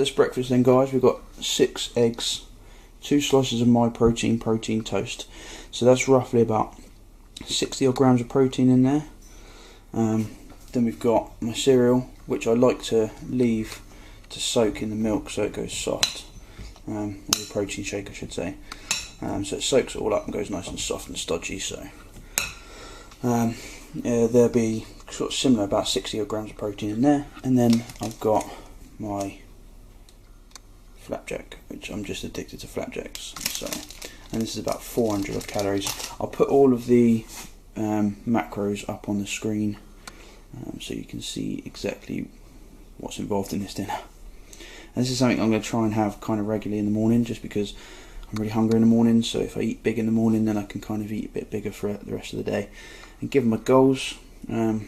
this breakfast then, guys, we've got 6 eggs, 2 slices of Myprotein protein toast. So that's roughly about 60 odd grams of protein in there. Then we've got my cereal, which I like to leave to soak in the milk so it goes soft. Or the protein shake, I should say. So it soaks it all up and goes nice and soft and stodgy. So there'll be sort of similar, about 60 odd grams of protein in there. And then I've got my flapjack, which I'm just addicted to flapjacks. So, and this is about 400 odd calories. I'll put all of the macros up on the screen so you can see exactly what's involved in this dinner. And this is something I'm going to try and have kind of regularly in the morning, just because I'm really hungry in the morning. So if I eat big in the morning, then I can kind of eat a bit bigger for the rest of the day. And given my goals, I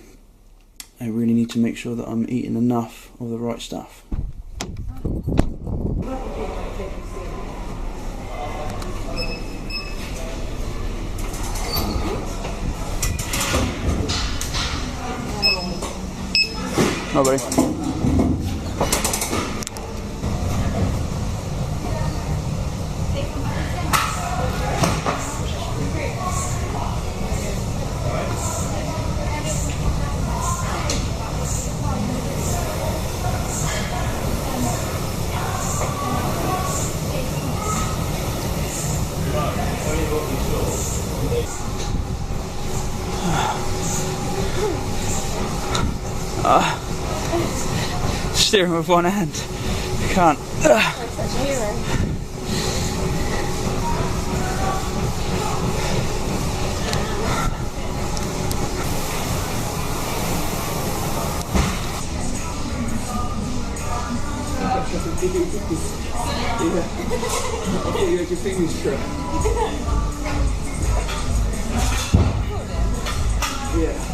really need to make sure that I'm eating enough of the right stuff. Oh, buddy. Steering with one hand. I can't. You got your fingers crossed. Yeah.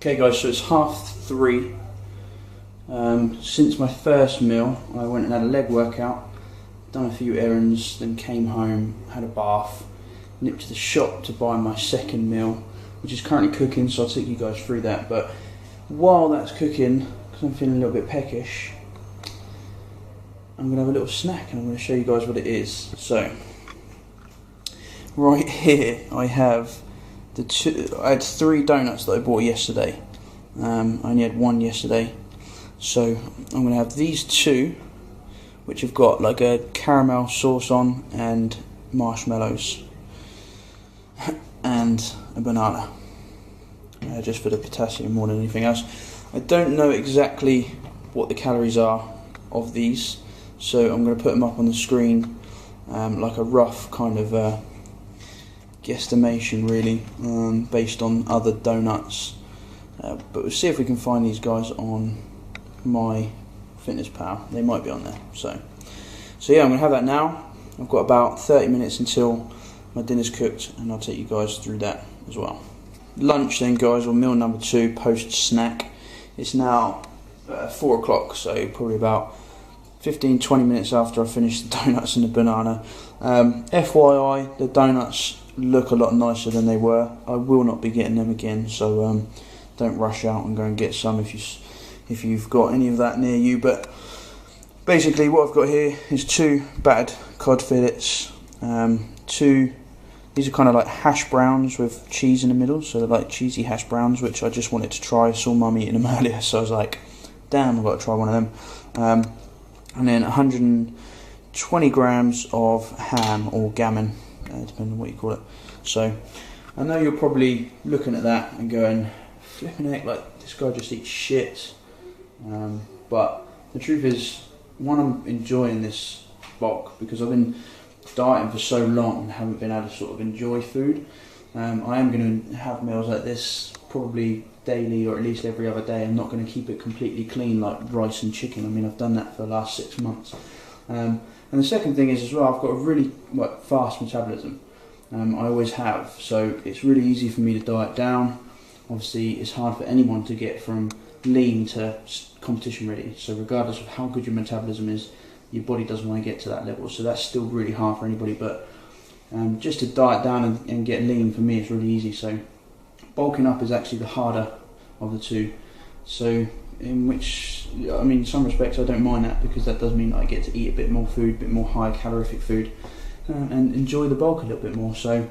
Okay guys, so it's 3:30. Since my first meal, I went and had a leg workout, done a few errands, then came home, had a bath, nipped to the shop to buy my second meal, which is currently cooking, so I'll take you guys through that. But while that's cooking, because I'm feeling a little bit peckish, I'm going to have a little snack and I'm going to show you guys what it is. So, right here I have I had 3 donuts that I bought yesterday. I only had one yesterday. So I'm going to have these 2, which have got like a caramel sauce on and marshmallows, and a banana, just for the potassium more than anything else. I don't know exactly what the calories are of these, so I'm going to put them up on the screen, like a rough kind of guesstimation really, based on other donuts, but we'll see if we can find these guys on my MyFitnessPal. They might be on there. So yeah, I'm going to have that now. I've got about 30 minutes until my dinner's cooked, and I'll take you guys through that as well. Lunch then guys, or meal number 2 post snack. It's now 4 o'clock, so probably about 15-20 minutes after I finish the donuts and the banana. FYI, the donuts look a lot nicer than they were. I will not be getting them again, so don't rush out and go and get some if you've got any of that near you. But basically what I've got here is 2 battered cod fillets, 2, these are kind of like hash browns with cheese in the middle, so they're like cheesy hash browns, which I just wanted to try. I saw Mum eating them earlier, so I was like, damn, I've got to try one of them. And then 120 grams of ham or gammon, depending on what you call it. So I know you're probably looking at that and going, flipping heck, like this guy just eats shit. But the truth is, one, I'm enjoying this bulk because I've been dieting for so long and haven't been able to sort of enjoy food. I am going to have meals like this probably daily, or at least every other day. I'm not going to keep it completely clean like rice and chicken. I mean, I've done that for the last 6 months. And the second thing is as well, I've got a really fast metabolism. I always have, so it's really easy for me to diet down. Obviously, it's hard for anyone to get from lean to competition ready. So regardless of how good your metabolism is, your body doesn't want to get to that level. So that's still really hard for anybody. But just to diet down and get lean, for me, it's really easy. So bulking up is actually the harder of the 2. So in which, I mean, in some respects, I don't mind that, because that does mean that I get to eat a bit more food, a bit more high calorific food, and enjoy the bulk a little bit more. So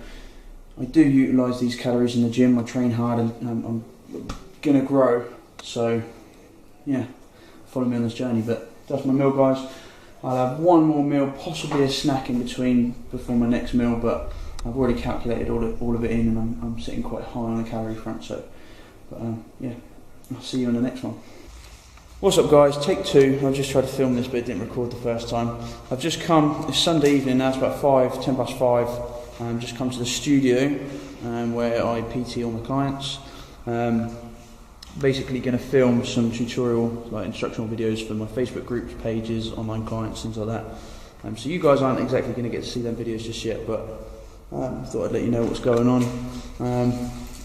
I do utilise these calories in the gym. I train hard, and I'm going to grow. So yeah, follow me on this journey. But that's my meal, guys. I'll have one more meal, possibly a snack in between before my next meal, but I've already calculated all of it in, and I'm sitting quite high on the calorie front. So, but yeah, I'll see you in the next one. What's up guys, take 2. I just tried to film this but it didn't record the first time. I've just come, it's Sunday evening now, it's about 10 past 5. I've just come to the studio where I PT all my clients. Basically going to film some tutorial, like instructional videos for my Facebook groups, pages, online clients, things like that. So you guys aren't exactly going to get to see them videos just yet, but I thought I'd let you know what's going on.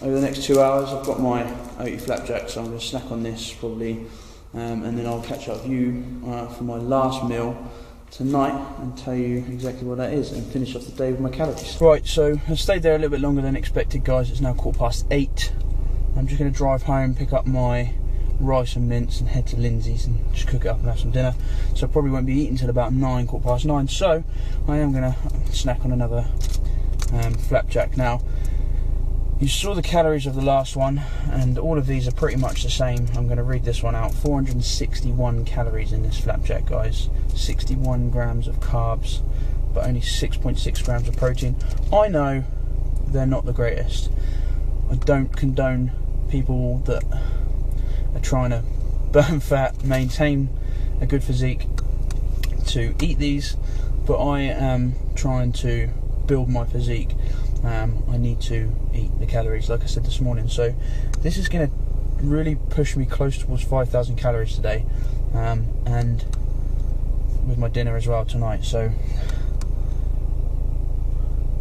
Over the next 2 hours I've got my oaty flapjack, so I'm going to snack on this probably. And then I'll catch up with you for my last meal tonight and tell you exactly what that is and finish off the day with my calories. Right, so I stayed there a little bit longer than expected, guys. It's now 8:15. I'm just going to drive home, pick up my rice and mince and head to Lindsay's and just cook it up and have some dinner. So I probably won't be eating till about 9:15. So I am going to snack on another flapjack. Now, you saw the calories of the last one, and all of these are pretty much the same. I'm going to read this one out. 461 calories in this flapjack, guys. 61 grams of carbs, but only 6.6 grams of protein. I know they're not the greatest. I don't condone people that are trying to burn fat, maintain a good physique, to eat these, but I am trying to build my physique. I need to eat the calories, like I said this morning. So this is going to really push me close towards 5,000 calories today, and with my dinner as well tonight. So,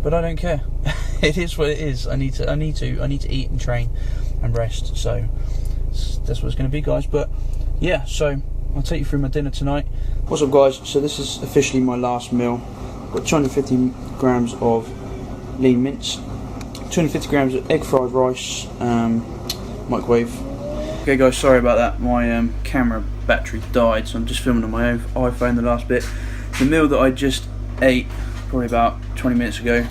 but I don't care. It is what it is. I need to eat and train and rest. So that's what it's going to be, guys. But yeah, so I'll take you through my dinner tonight. What's up, guys? So this is officially my last meal. I've got 250 grams of lean mince, 250 grams of egg fried rice, microwave. Okay guys, sorry about that, my camera battery died, so I'm just filming on my own iPhone the last bit. The meal that I just ate probably about 20 minutes ago,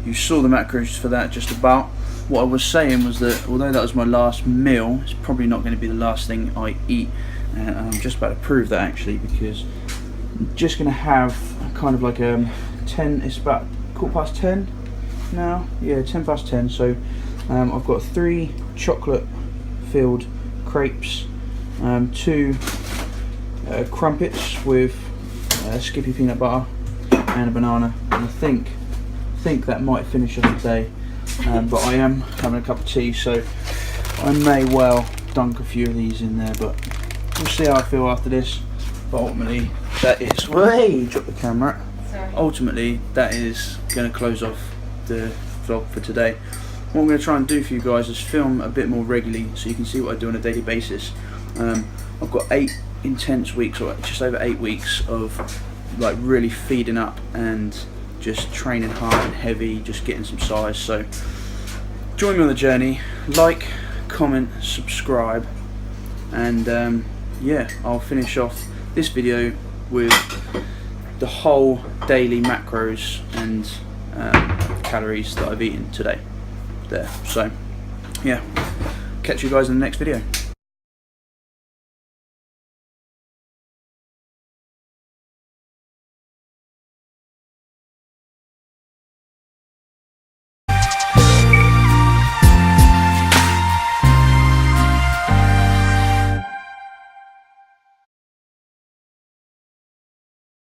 you saw the macros for that just about. What I was saying was that although that was my last meal, it's probably not going to be the last thing I eat, and I'm just about to prove that actually, because I'm just going to have kind of like 10, it's about 10:15 now, yeah, 10:10, so I've got 3 chocolate filled crepes, 2 crumpets with Skippy peanut butter and a banana, and I think that might finish off the day. But I am having a cup of tea, so I may well dunk a few of these in there, but we'll see how I feel after this. But ultimately, that is... Hey, drop the camera. Sorry. Ultimately, that is going to close off the vlog for today. What I'm going to try and do for you guys is film a bit more regularly, so you can see what I do on a daily basis. I've got 8 intense weeks, or just over 8 weeks of like really feeding up and just training hard and heavy, just getting some size. So join me on the journey, like, comment, subscribe, and yeah, I'll finish off this video with the whole daily macros and calories that I've eaten today there. So yeah, catch you guys in the next video.